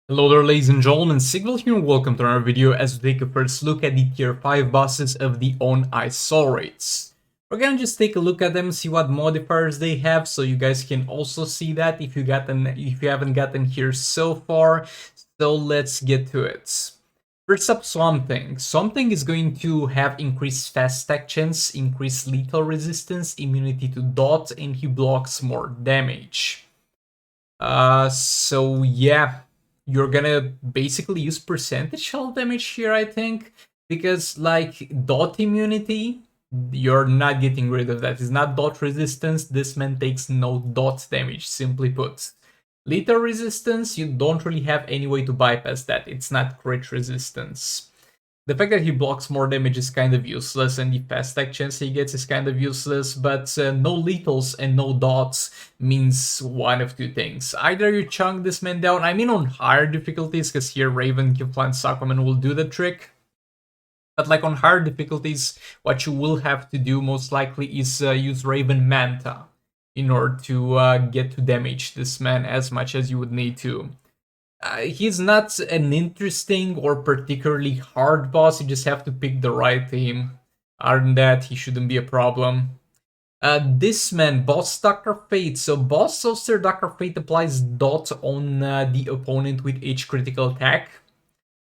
Hello there ladies and gentlemen, Sigval here and welcome to another video as we take a first look at the tier 5 bosses of the On Ice Soul Raids. We're gonna just take a look at them, see what modifiers they have, so you guys can also see that if you haven't gotten here so far. So let's get to it. First up, Swamp Thing. Swamp Thing is going to have increased fast stack chance, increased lethal resistance, immunity to dot, and he blocks more damage. So yeah, you're gonna basically use percentage health damage here, I think, because like dot immunity, you're not getting rid of that. It's not dot resistance. This man takes no dot damage, simply put. Lethal resistance, you don't really have any way to bypass that. It's not crit resistance. The fact that he blocks more damage is kind of useless, and the fast attack chance he gets is kind of useless, but no lethals and no dots means one of two things. Either you chunk this man down, I mean on higher difficulties, because here Raven, Killfly, and Sakuman will do the trick. But like on higher difficulties, what you will have to do most likely is use Raven Manta in order to get to damage this man as much as you would need to. He's not an interesting or particularly hard boss, you just have to pick the right team. Other than that, he shouldn't be a problem. This man, Boss Dr. Fate. So Boss Solster Dr. Fate applies dot on the opponent with each critical attack,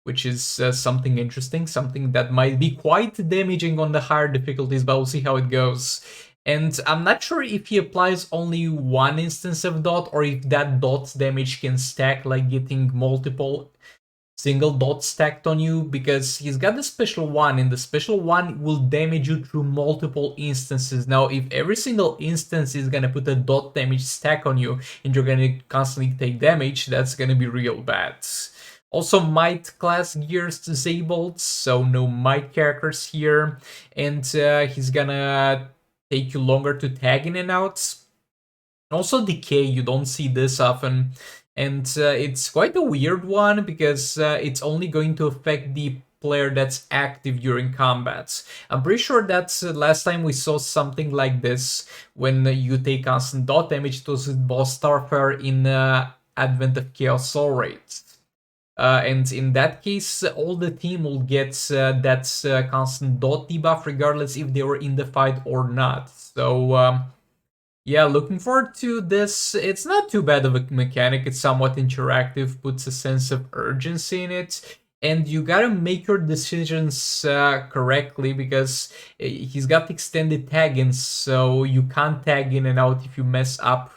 which is something interesting, something that might be quite damaging on the higher difficulties, but we'll see how it goes. And I'm not sure if he applies only one instance of dot or if that dot damage can stack, like getting multiple single dots stacked on you, because he's got the special one, and the special one will damage you through multiple instances. Now, if every single instance is gonna put a dot damage stack on you and you're gonna constantly take damage, that's gonna be real bad. Also, Might class gears disabled, so no Might characters here, and he's gonna take you longer to tag in and out. Also, Decay, you don't see this often, and it's quite a weird one because it's only going to affect the player that's active during combats. I'm pretty sure that last time we saw something like this when you take constant dot damage. It was with Boss Starfire in Advent of Chaos Soul Raids. And in that case, all the team will get that constant dot debuff regardless if they were in the fight or not. So yeah, looking forward to this. It's not too bad of a mechanic. It's somewhat interactive, puts a sense of urgency in it. And you gotta make your decisions correctly because he's got extended tagging, so you can't tag in and out if you mess up.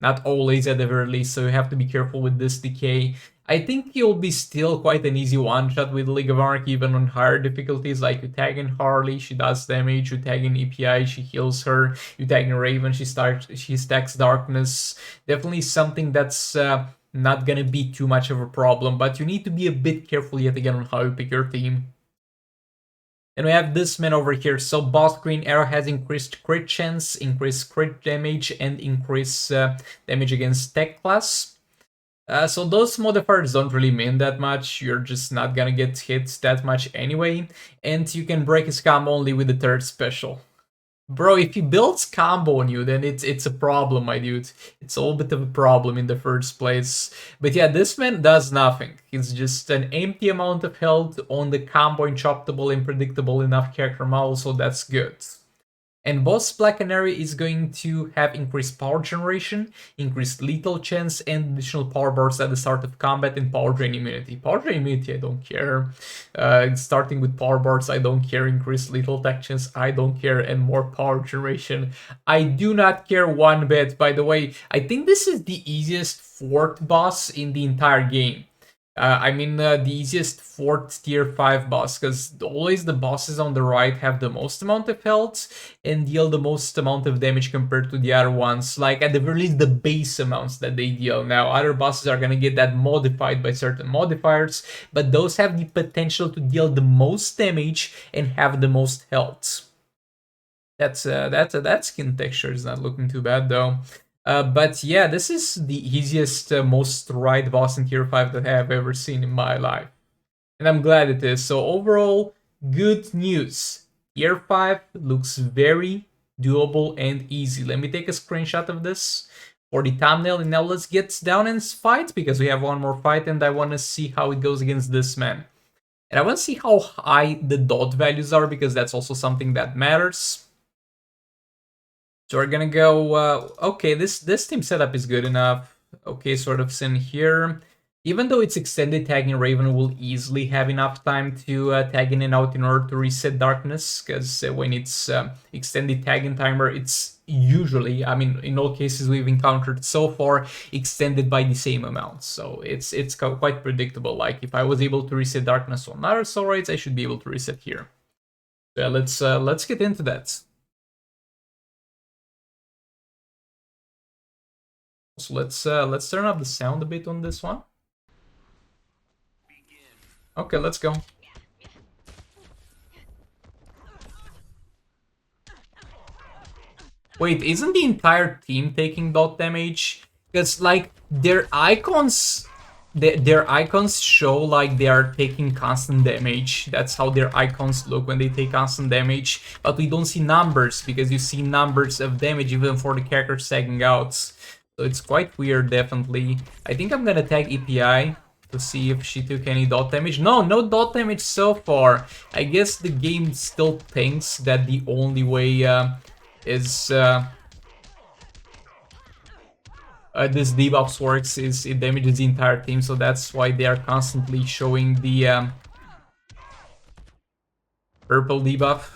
Not always at the very least, so you have to be careful with this decay. I think he'll be still quite an easy one-shot with League of Arc, even on higher difficulties, like you tag in Harley, she does damage, you tag in EPI, she heals her, you tag in Raven, she stacks Darkness. Definitely something that's not gonna be too much of a problem, but you need to be a bit careful yet again on how you pick your team. And we have this man over here. So Boss Green Arrow has increased crit chance, increased crit damage, and increased damage against tech class. So those modifiers don't really mean that much. You're just not gonna get hit that much anyway. And you can break his combo only with the third special. Bro, if he builds combo on you, then it's a problem, my dude. It's a little bit of a problem in the first place. But yeah, this man does nothing. He's just an empty amount of health on the combo inchoppable and predictable enough character model, so that's good. And Boss Black Canary is going to have increased power generation, increased lethal chance, and additional power bars at the start of combat and power drain immunity. Power drain immunity, I don't care. Starting with power bars, I don't care. Increased lethal attack chance, I don't care. And more power generation, I do not care one bit. By the way, I think this is the easiest fourth boss in the entire game. The easiest 4th tier 5 boss, because always the bosses on the right have the most amount of health and deal the most amount of damage compared to the other ones, like at the very least the base amounts that they deal. Now, other bosses are gonna get that modified by certain modifiers, but those have the potential to deal the most damage and have the most health. That skin texture is not looking too bad though. But yeah, this is the easiest, most right boss in tier 5 that I have ever seen in my life. And I'm glad it is. So overall, good news. Tier 5 looks very doable and easy. Let me take a screenshot of this. for the thumbnail. And now let's get down and fight, because we have one more fight and I want to see how it goes against this man. And I want to see how high the dot values are, because that's also something that matters. So we're gonna go, okay, this team setup is good enough. Okay, sort of sin here. Even though it's extended tagging, Raven will easily have enough time to tag in and out in order to reset darkness, because when it's extended tagging timer, it's usually, I mean, in all cases we've encountered so far, extended by the same amount. So it's quite predictable. Like if I was able to reset darkness on other soul rates, I should be able to reset here. So let's get into that. So let's turn up the sound a bit on this one. Okay, let's go. Wait, isn't the entire team taking dot damage? Because like their icons, their icons show like they are taking constant damage. That's how their icons look when they take constant damage. But we don't see numbers, because you see numbers of damage even for the characters tagging out. So it's quite weird, definitely. I think I'm gonna tag EPI to see if she took any dot damage. No dot damage so far. I guess the game still thinks that the only way is this debuffs works is it damages the entire team, so that's why they are constantly showing the purple debuff.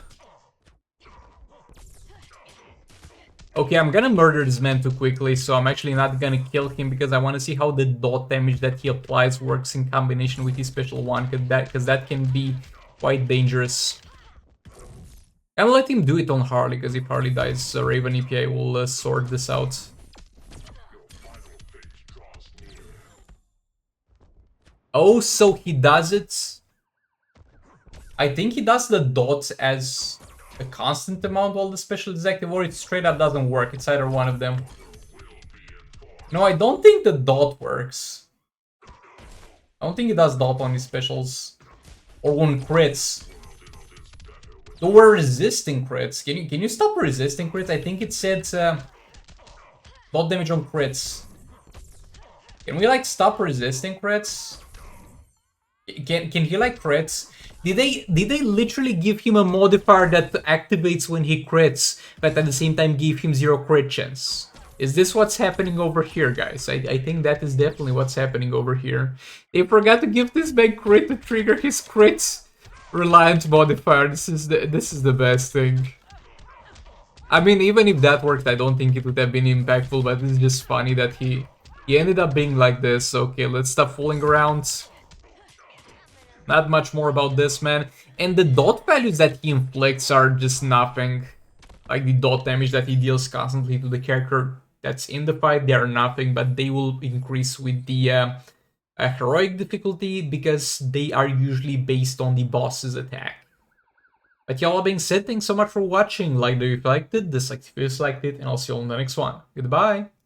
Okay, I'm gonna murder this man too quickly, so I'm actually not gonna kill him, because I want to see how the dot damage that he applies works in combination with his special one, because that can be quite dangerous. I'll let him do it on Harley, because if Harley dies, Raven EPA will sort this out. Oh, so he does it... I think he does the dots as a constant amount while the special is active, or it straight up doesn't work. It's either one of them. No, I don't think the dot works. I don't think it does dot on his specials. Or on crits. So we're resisting crits. Can you stop resisting crits? I think it said dot damage on crits. Can we like stop resisting crits? Can he like crits? Did they literally give him a modifier that activates when he crits, but at the same time give him 0 crit chance? Is this what's happening over here, guys? I think that is definitely what's happening over here. They forgot to give this big crit to trigger his crits reliant modifier. This is the best thing. I mean, even if that worked, I don't think it would have been impactful, but it's just funny that he ended up being like this. Okay, let's stop fooling around. Not much more about this man. And the dot values that he inflicts are just nothing. Like the dot damage that he deals constantly to the character that's in the fight, they are nothing, but they will increase with the heroic difficulty, because they are usually based on the boss's attack. But y'all being said, thanks so much for watching. Like if you liked it, dislike if you disliked it, and I'll see you on the next one. Goodbye!